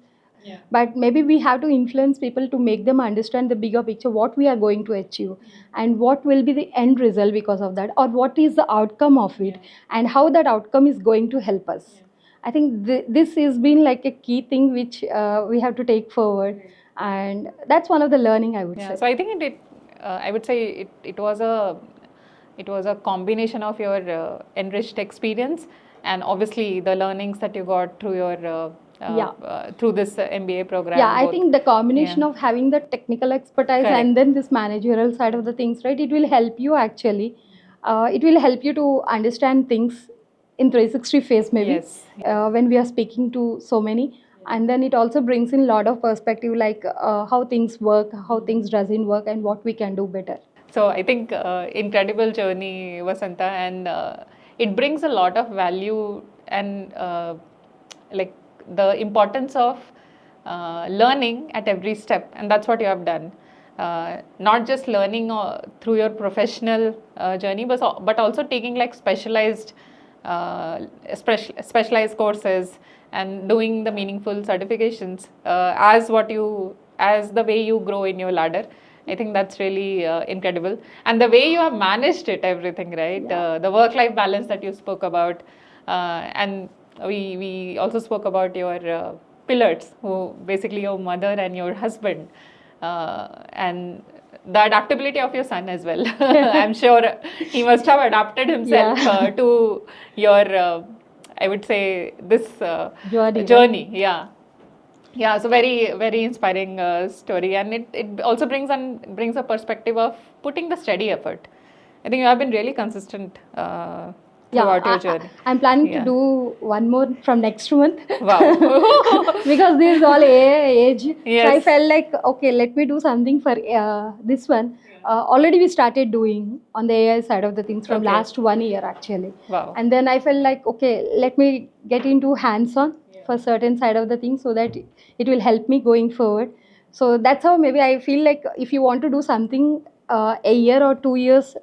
But maybe we have to influence people to make them understand the bigger picture, what we are going to achieve, and what will be the end result because of that, or what is the outcome of it, and how that outcome is going to help us. I think this has been like a key thing which we have to take forward, and that's one of the learning I would say. So I think I would say it was a combination of your enriched experience and obviously the learnings that you got through your through this MBA program. Yeah, I think the combination of having the technical expertise Correct. and then this managerial side of the things, right? It will help you actually. It will help you to understand things in 360 phase maybe. Yes. When we are speaking to so many. And then it also brings in a lot of perspective like how things work, how things doesn't work, and what we can do better. So I think incredible journey, Vasantha, and it brings a lot of value and like the importance of learning at every step, and that's what you have done. Not just learning through your professional journey, but also taking like specialized courses and doing the meaningful certifications as the way you grow in your ladder. I think that's really incredible. And the way you have managed it, everything, right? Yeah. The work-life balance that you spoke about. And we also spoke about your pillars, who basically your mother and your husband. And the adaptability of your son as well. I'm sure he must have adapted himself to your, I would say, this journey. Right? Yeah, so very, very inspiring story, and it also brings a perspective of putting the steady effort. I think you have been really consistent throughout your journey. I'm planning to do one more from next month. Wow. Because this is all age. Yes. So I felt like, okay, let me do something for this one. already we started doing on the AI side of the things from Okay. last 1 year actually. Wow. And then I felt like, okay, let me get into hands-on for certain side of the things so that it will help me going forward. So that's how maybe I feel like if you want to do something a year or 2 years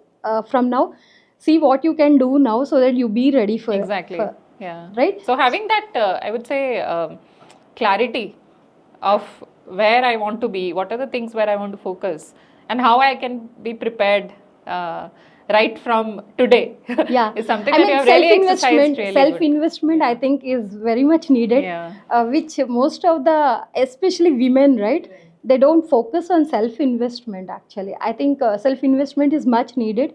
from now, see what you can do now so that you be ready for Exactly. for- Yeah. right? So having that, I would say, clarity of where I want to be, what are the things where I want to focus, and how I can be prepared right from today. Yeah, is something I that mean you have really exercised self-investment, really self-investment I think is very much needed, Yeah. which most of the, especially women, right? They don't focus on self-investment actually. I think self-investment is much needed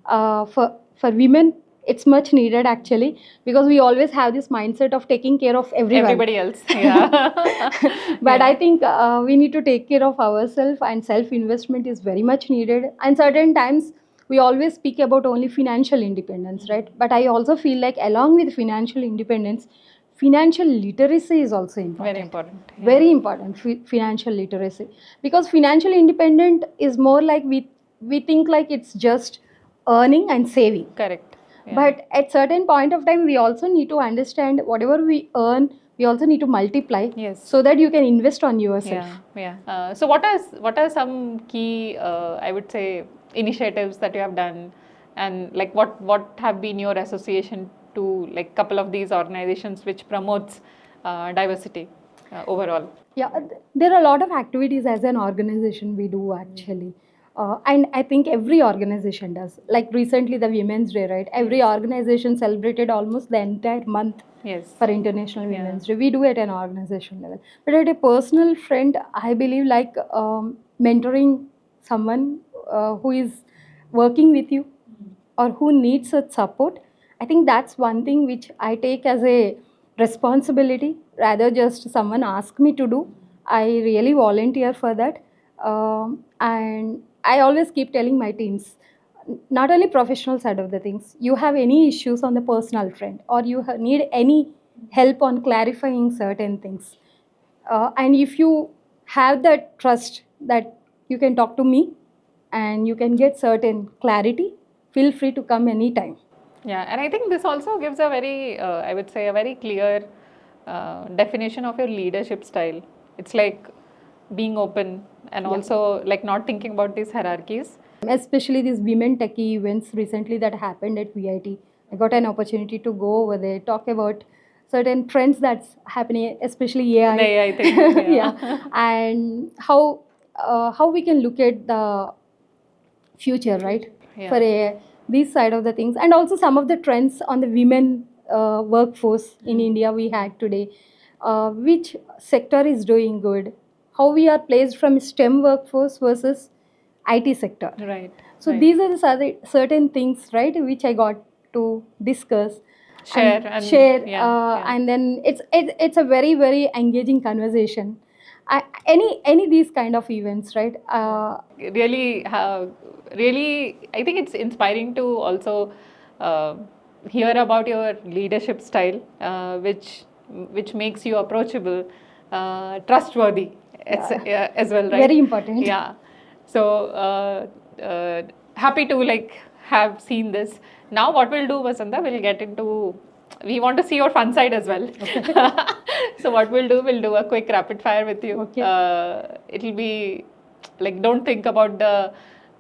for women. It's much needed actually because we always have this mindset of taking care of everyone. Everybody else. Yeah. But Yeah. I think we need to take care of ourselves, and self-investment is very much needed. And certain times we always speak about only financial independence, right? But I also feel like along with financial independence, financial literacy is also important. Very important. Yeah. Very important, financial literacy, because financial independent is more like we think like it's just earning and saving. Correct. Yeah. But at certain point of time, we also need to understand whatever we earn, we also need to multiply. Yes. So that you can invest on yourself. Yeah. So what are some key, I would say, initiatives that you have done, and like what have been your association to like couple of these organizations which promotes diversity overall? Yeah, there are a lot of activities as an organization we do actually. And I think every organization does. Like recently, the Women's Day, right? Every organization celebrated almost the entire month Yes. for International Women's Day. We do it at an organization level. But at a personal front, I believe like mentoring someone who is working with you or who needs such support. I think that's one thing which I take as a responsibility rather just someone ask me to do. I really volunteer for that. And I always keep telling my teams, not only professional side of the things, you have any issues on the personal front or you need any help on clarifying certain things, and if you have that trust that you can talk to me and you can get certain clarity, feel free to come anytime. Yeah, and I think this also gives a very, I would say, a very clear definition of your leadership style. It's like being open and also like not thinking about these hierarchies. Especially these women techie events recently that happened at VIT. I got an opportunity to go over there, talk about certain trends that's happening, especially AI. The AI thing. Yeah, and how we can look at the future, right? Yeah. For this side of the things, and also some of the trends on the women workforce in India we had today. Which sector is doing good? How we are placed from STEM workforce versus IT sector. Right. So right. these are the certain things, right, which I got to discuss, Share and share, yeah. and then it's a very very engaging conversation. Any these kind of events, right? Really, really, I think it's inspiring to also hear about your leadership style, which makes you approachable, trustworthy, as well, right? Very important. Yeah. So happy to like have seen this. Now, what we'll do, Vasantha, we'll get into. We want to see your fun side as well. So what we'll do a quick rapid fire with you. Okay. It'll be like, don't think about the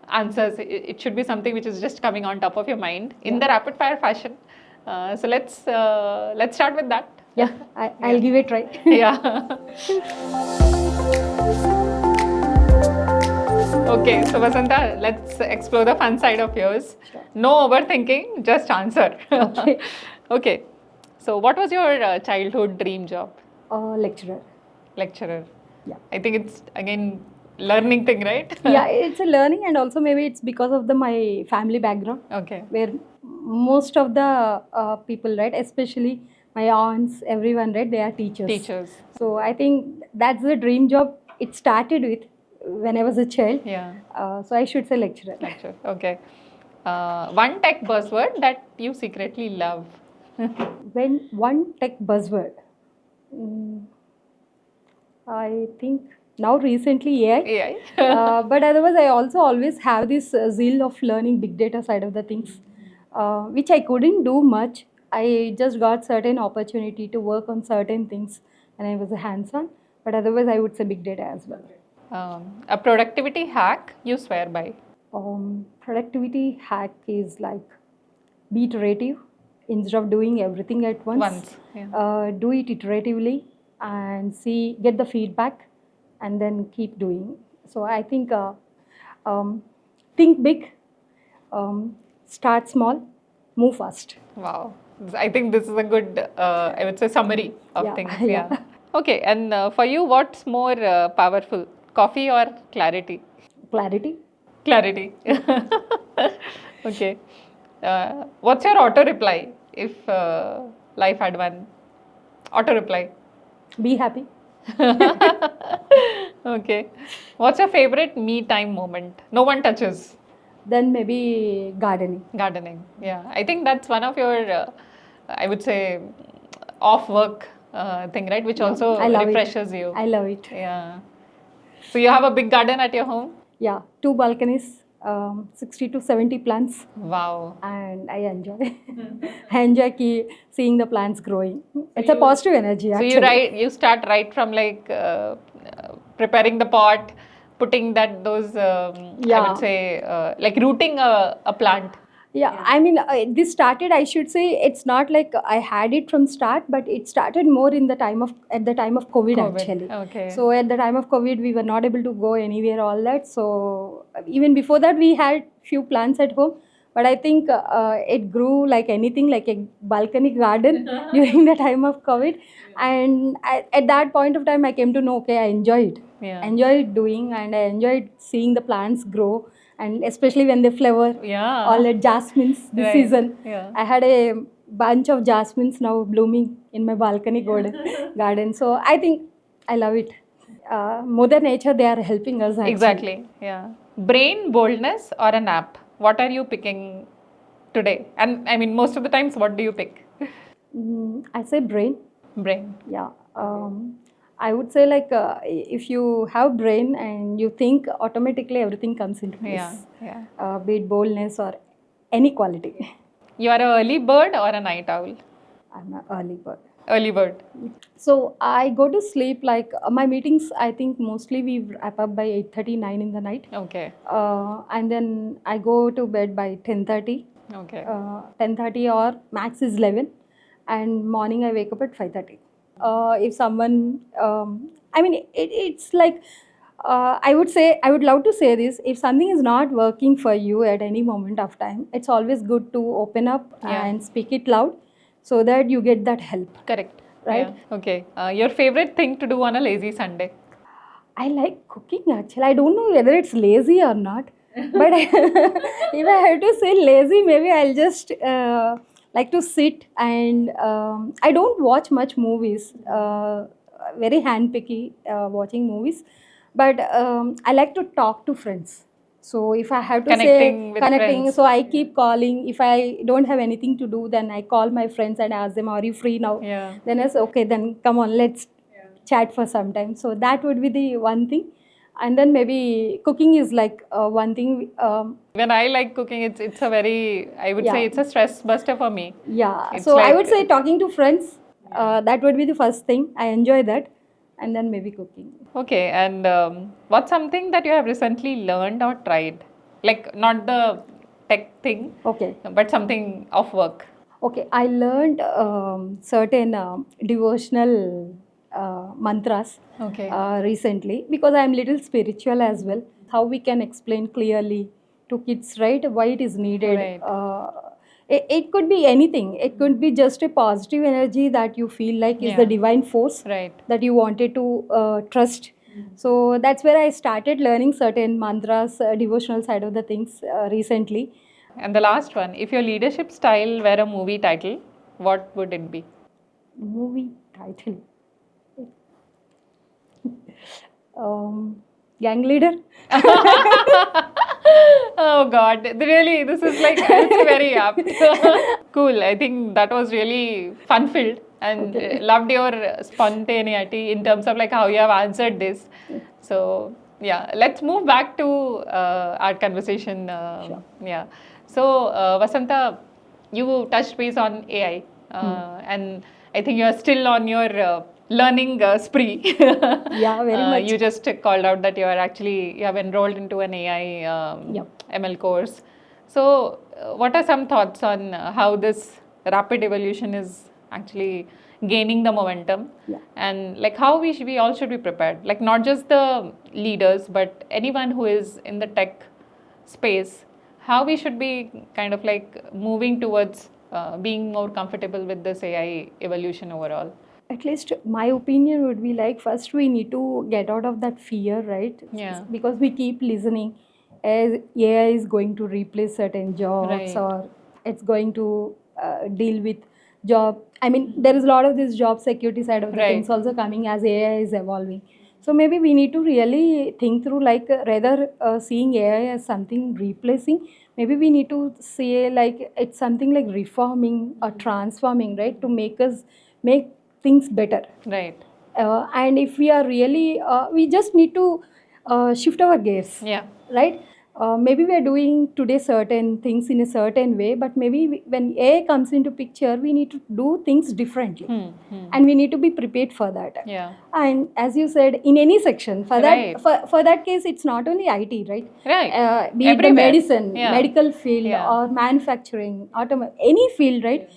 answers. It should be something which is just coming on top of your mind in the rapid fire fashion. So let's start with that. Yeah, I'll give it a try. Yeah. Okay, so Vasantha, let's explore the fun side of yours. Sure. No overthinking, just answer. Okay. Okay. So what was your childhood dream job? Lecturer. Lecturer. Yeah. I think it's again learning thing, right? Yeah, it's a learning, and also maybe it's because of my family background, Okay. where most of the people, right, especially my aunts, everyone, right, they are teachers. Teachers. So I think that's the dream job. It started with when I was a child. Yeah. So I should say lecturer. Lecturer. Okay. One tech buzzword that you secretly love. When one tech buzzword, I think Now recently AI. AI. But otherwise, I also always have this zeal of learning big data side of the things, which I couldn't do much. I just got certain opportunity to work on certain things, and I was a hands-on. But otherwise, I would say big data as well. A productivity hack you swear by. Productivity hack is like be iterative instead of doing everything at once. Yeah. Do it iteratively and get the feedback, and then keep doing. So I think think big, start small, move fast. Wow. I think this is a good, I would say, summary of Yeah, things. yeah. Yeah. Okay. And for you, what's more powerful, coffee or clarity? Clarity. Clarity. Okay. What's your auto reply if life had one? Auto reply. Be happy. Okay. What's your favorite me time moment? No one touches. Then maybe gardening. Gardening. Yeah. I think that's one of your, I would say, off work thing, right? Which also I love refreshes it. you. I love it. Yeah. So you have a big garden at your home? Yeah, 2 balconies, 60 to 70 plants, Wow. and I enjoy. I enjoy seeing the plants growing. It's a positive energy So actually. you start right from like preparing the pot, putting those I Yeah. would say like rooting a plant. Yeah, I mean, this started, I should say, it's not like I had it from start, but it started more at the time of COVID, COVID. actually. Okay. So at the time of COVID, we were not able to go anywhere, all that. So even before that, we had few plants at home, but I think it grew like anything, like a balcony garden during the time of COVID. And at that point of time, I came to know, okay, I enjoy it. Yeah. Enjoyed doing, and I enjoyed seeing the plants grow, and especially when they flower. Yeah. All the jasmines this Right. season. Yeah. I had a bunch of jasmines now blooming in my balcony garden. So I think I love it. Mother Nature, they are helping us actually. Exactly. Yeah. Brain boldness or a nap? What are you picking today? And I mean, most of the times, what do you pick? I say brain. Brain. Yeah. I would say like if you have brain and you think, automatically everything comes into place. Yeah. Yeah. Be it boldness or any quality. You are an early bird or a night owl? I'm an early bird. Early bird. So I go to sleep like my meetings. I think mostly we wrap up by 8:39 in the night, Okay. and then I go to bed by 10:30. Okay. 10:30 or max is 11, and morning I wake up at 5:30. If someone, I mean, it's like I would say, I would love to say this: if something is not working for you at any moment of time, it's always good to open up Yeah. and speak it loud, so that you get that help. Correct. Right? Yeah. Okay. Your favorite thing to do on a lazy Sunday? I like cooking actually. I don't know whether it's lazy or not, but if I have to say lazy, maybe I'll just like to sit, and I don't watch much movies. Very handpicky watching movies, but I like to talk to friends. So if I have to Connecting with connecting, friends. so I keep calling. If I don't have anything to do, then I call my friends and ask them, "Are you free now?" Yeah. Then I say, "Okay, then come on, let's chat for some time." So that would be the one thing. And then maybe cooking is like one thing. When I like cooking, it's a very, I would say Yeah. it's a stress buster for me. Yeah. It's So I like- would say talking to friends. That would be the first thing. I enjoy that, and then maybe cooking. Okay. And what's something that you have recently learned or tried? Like not the tech thing, Okay. but something of work. Okay, I learned certain devotional mantras Okay. recently, because I am little spiritual as well. How we can explain clearly to kids, right? Why it is needed. Right. It could be anything. It could be just a positive energy that you feel like is the Yeah. divine force Right. that you wanted to trust. So that's where I started learning certain mantras, devotional side of the things recently. And the last one, if your leadership style were a movie title, what would it be? Movie title. Gang leader. Oh God, really, this is like, it's very apt. Cool, I think that was really fun-filled and loved your spontaneity in terms of like how you have answered this. So yeah, let's move back to our conversation. Sure. Yeah. So Vasantha, you touched base on AI, and I think you are still on your learning spree. Yeah, very much. You just called out that you have enrolled into an AI Yep. ML course. So, what are some thoughts on how this rapid evolution is actually gaining the momentum, Yeah. and like how we all should be prepared, like not just the leaders but anyone who is in the tech space, how we should be kind of like moving towards being more comfortable with this AI evolution overall. At least my opinion would be like, first we need to get out of that fear, right? Yeah. Because we keep listening as AI is going to replace certain jobs, Right. or it's going to deal with job. I mean, there is a lot of this job security side of the Right. things also coming as AI is evolving. So maybe we need to really think through, like, rather seeing AI as something replacing, maybe we need to say like it's something like reforming or transforming, right? To make things better. Right. And if we are really, we just need to shift our gears, Yeah. right? Maybe we are doing today certain things in a certain way, but maybe when AI comes into picture, we need to do things differently. And we need to be prepared for that. Yeah. And as you said, in any section, for Right. that for that case, it's not only IT, right? Right. Be it the Everywhere. medicine, Yeah. medical field, Yeah. or manufacturing, any field, right?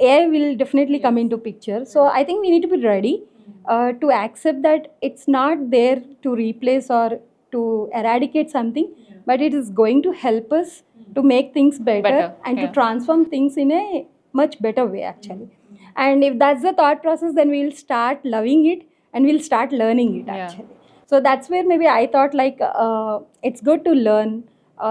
AI will definitely come into picture. So I think we need to be ready to accept that it's not there to replace or to eradicate something, but it is going to help us to make things better, and to Yeah. transform things in a much better way, actually. And if that's the thought process, then we'll start loving it and we'll start learning it, Yeah. actually. So that's where maybe I thought like it's good to learn.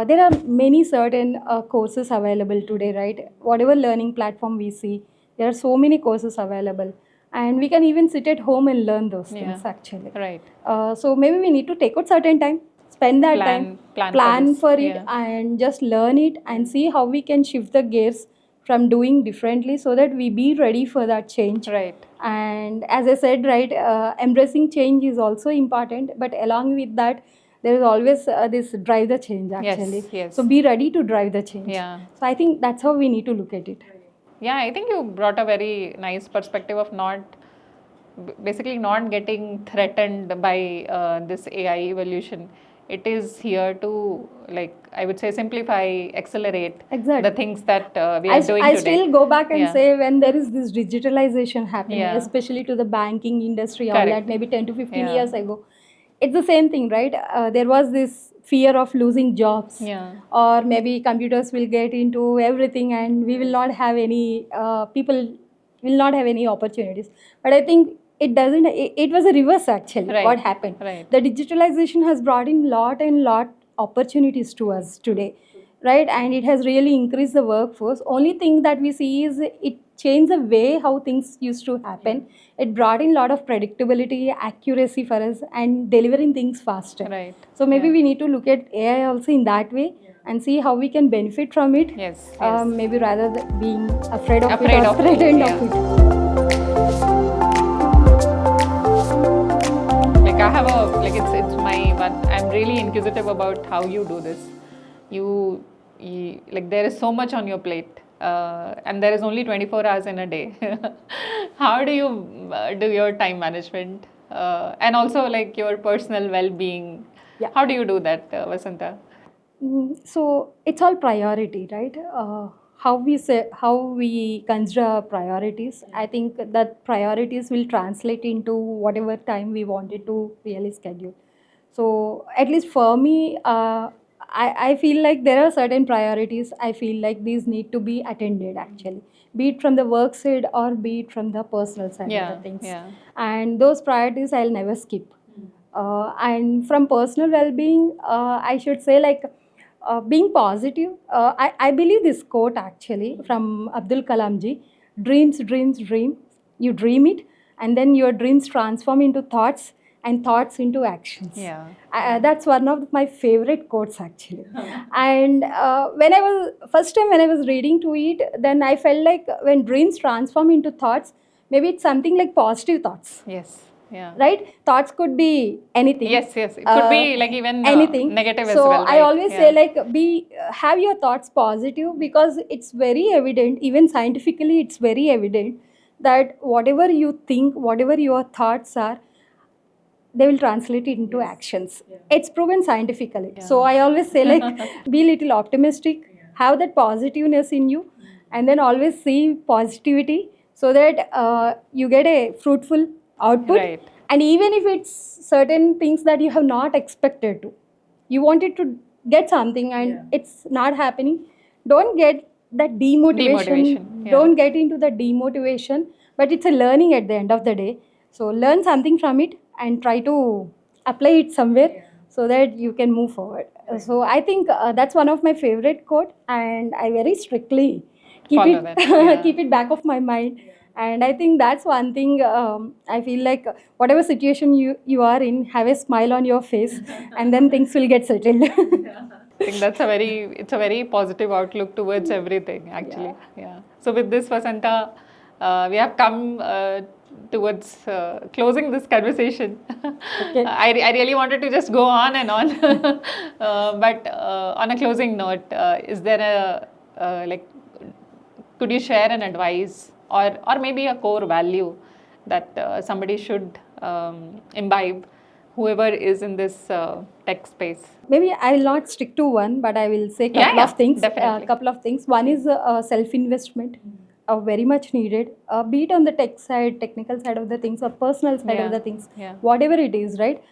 There are many certain courses available today, right? Whatever learning platform we see, there are so many courses available, and we can even sit at home and learn those things, Yeah. actually. Right. So maybe we need to take out certain time, spend that time, Plan for this. it, Yeah. and just learn it and see how we can shift the gears from doing differently, so that we be ready for that change. Right. And as I said, right, embracing change is also important, but along with that, there is always this drive the change, actually. Yes. So be ready to drive the change. Yeah. So I think that's how we need to look at it. Yeah, I think you brought a very nice perspective of basically not getting threatened by this AI evolution. It is here to, like, I would say, simplify, accelerate Exactly. the things that we are doing I today. still go back and Yeah. say, when there is this digitalization happening, Yeah. especially to the banking industry, all Correct. that, maybe 10 to 15 Yeah. years ago, it's the same thing, right? There was this fear of losing jobs, Yeah. or maybe computers will get into everything and we will not have any, people will not have any opportunities. But I think it doesn't, it was a reverse, actually. Right. What happened? Right. The digitalization has brought in lot opportunities to us today, right? And it has really increased the workforce. Only thing that we see is it changed the way how things used to happen. It brought in a lot of predictability, accuracy for us, and delivering things faster. Right. So maybe Yeah. we need to look at AI also in that way and see how we can benefit from it. Yes. Maybe rather than being afraid of Afraid it or of it, threatened yeah. of it. Like I have a, like it's my one. I'm really inquisitive about how you do this. You like there is so much on your plate, and there is only 24 hours in a day. How do you do your time management, and also like your personal well-being? Yeah. How do you do that, Vasantha? So it's all priority, right? How we consider our priorities. I think that priorities will translate into whatever time we wanted to really schedule. So at least for me, I feel like there are certain priorities. I feel like these need to be attended, actually, be it from the work side or be it from the personal side of Yeah. the things. Yeah. And those priorities I'll never skip. And from personal well-being, I should say, like, being positive. I believe this quote, actually, from Abdul Kalam ji: dreams, dreams, dream. You dream it, and then your dreams transform into thoughts, and thoughts into actions. Yeah. That's one of my favorite quotes, actually. And when I was first time when I was reading to it, then I felt like when dreams transform into thoughts, maybe it's something like positive thoughts. Yes. Yeah. right? Thoughts could be anything. Yes. It could be like even anything. negative as So well. I Right? always say like have your thoughts positive, because it's very evident, even scientifically, it's very evident that whatever you think, whatever your thoughts are, they will translate it into actions. It's proven scientifically. So I always say like be little optimistic, have that positiveness in you, and then always see positivity, so that you get a fruitful output. Right. And even if it's certain things that you have not expected to, you wanted to get something and it's not happening, don't get that demotivation. Yeah. Don't get into the demotivation, but it's a learning at the end of the day. So learn something from it and try to apply it somewhere, so that you can move forward. So I think that's one of my favorite quote, and I very strictly keep Follow it that, yeah. keep it back of my mind. And I think that's one thing, I feel like whatever situation you are in, have a smile on your face, and then things will get settled. I think that's it's a very positive outlook towards everything, actually. Yeah. So with this, Vasantha, we have come towards closing this conversation. Okay. I really wanted to just go on and on, but on a closing note, is there like, could you share an advice or maybe a core value that somebody should imbibe, whoever is in this tech space? Maybe I will not stick to one, but I will say couple of things. Definitely. Couple of things. One is self-investment, very much needed. Be it on the tech side, technical side of the things, or personal side of the things, whatever it is, right?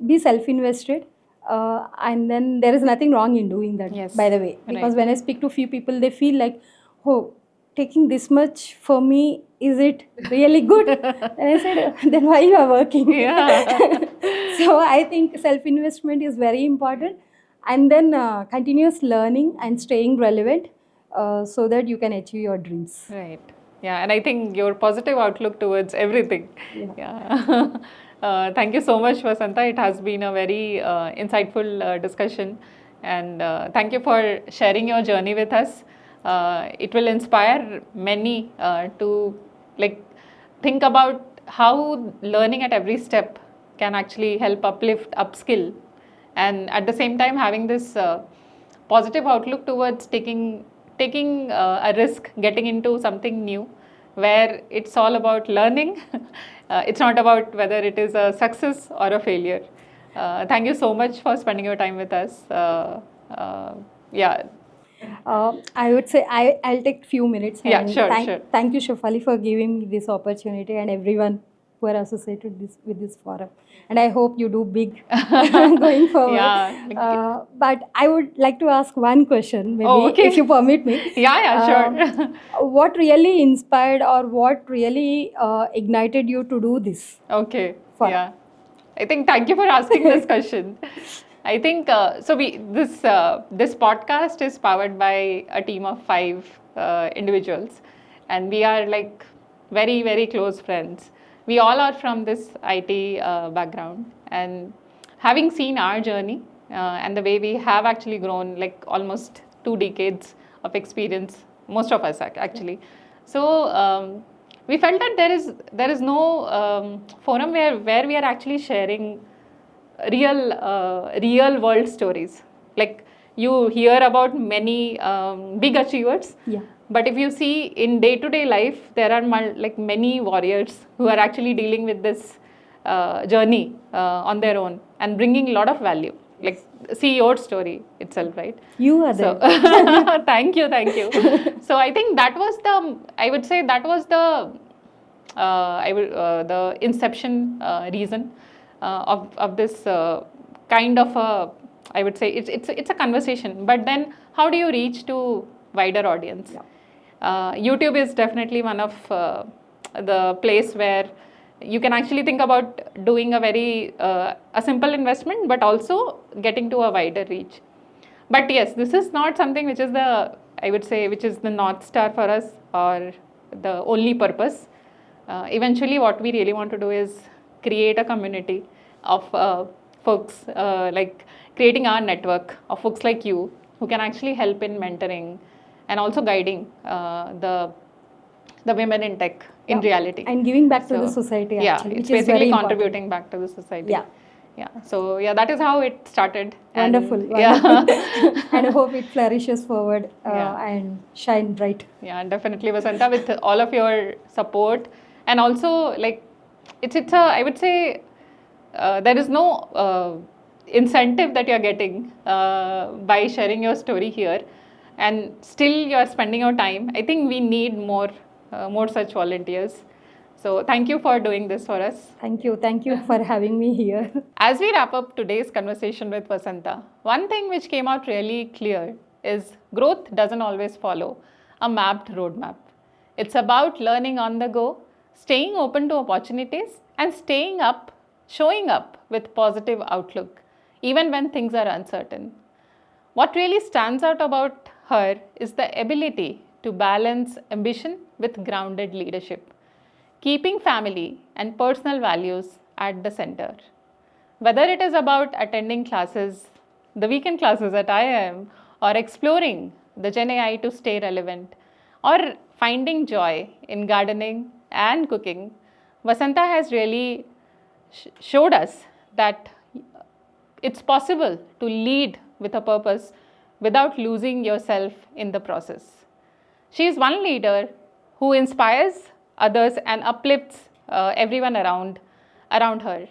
Be self-invested, and then there is nothing wrong in doing that. Yes. By the way, because Right. when I speak to few people, they feel like, oh, taking this much for me, is it really good? And I said, then why you are working? Yeah. So I think self-investment is very important, and then continuous learning and staying relevant, so that you can achieve your dreams. Right. Yeah, and I think your positive outlook towards everything. Yeah. Thank you so much, Vasantha. It has been a very insightful discussion, and thank you for sharing your journey with us. It will inspire many to like think about how learning at every step can actually help uplift, upskill, and at the same time having this positive outlook towards taking a risk, getting into something new, where it's all about learning. It's not about whether it is a success or a failure. Thank you so much for spending your time with us. Yeah. I would say I'll take few minutes. Yeah, and sure. Thank you, Shafali, for giving me this opportunity, and everyone who are associated with this forum. And I hope you do big going forward. Yeah. But I would like to ask one question, maybe, Oh, okay. if you permit me. Yeah, sure. What really inspired, or what really ignited you to do this? Okay. Fine. Yeah. I think thank you for asking this question. I think this podcast is powered by a team of 5 individuals, and we are like very, very close friends. We all are from this IT background, and having seen our journey and the way we have actually grown, like almost 2 decades of experience, most of us actually. So we felt that there is no forum where we are actually sharing real world stories. Like you hear about many big achievers, but if you see in day-to-day life, there are many warriors who are actually dealing with this journey on their own and bringing a lot of value. Like, see your story itself, right? You are there. So, thank you. So I think that was the inception reason of this kind of a, I would say it's a conversation. But then how do you reach to wider audience? YouTube is definitely one of the place where you can actually think about doing a very a simple investment, but also getting to a wider reach. But yes, this is not something which is which is the North Star for us, or the only purpose. Eventually what we really want to do is create a community of folks, like creating our network of folks like you who can actually help in mentoring and also guiding the women in tech in reality. And giving back to the So, society, yeah, actually, it's which is very basically important. contributing back to the society. Yeah. Yeah. So yeah, that is how it started. And, Wonderful. Yeah. And I hope it flourishes forward Yeah. and shine bright. Yeah, definitely, Vasantha, with all of your support, and also like it's a, I would say there is no incentive that you're getting by sharing your story here, and still you're spending your time. I think we need more such volunteers. So thank you for doing this for us. Thank you. Thank you for having me here. As we wrap up today's conversation with Vasantha, one thing which came out really clear is growth doesn't always follow a mapped roadmap. It's about learning on the go, staying open to opportunities, and showing up with positive outlook, even when things are uncertain. What really stands out about her is the ability to balance ambition with grounded leadership, keeping family and personal values at the center. Whether it is about attending classes, the weekend classes at IIM, or exploring the Gen AI to stay relevant, or finding joy in gardening and cooking, Vasantha has really showed us that it's possible to lead with a purpose without losing yourself in the process. She is one leader who inspires others and uplifts everyone around her.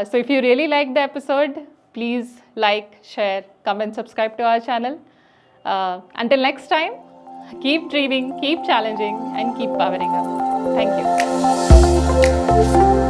So if you really liked the episode, please like, share, comment, subscribe to our channel. Until next time, keep dreaming, keep challenging, and keep powering up. Thank you.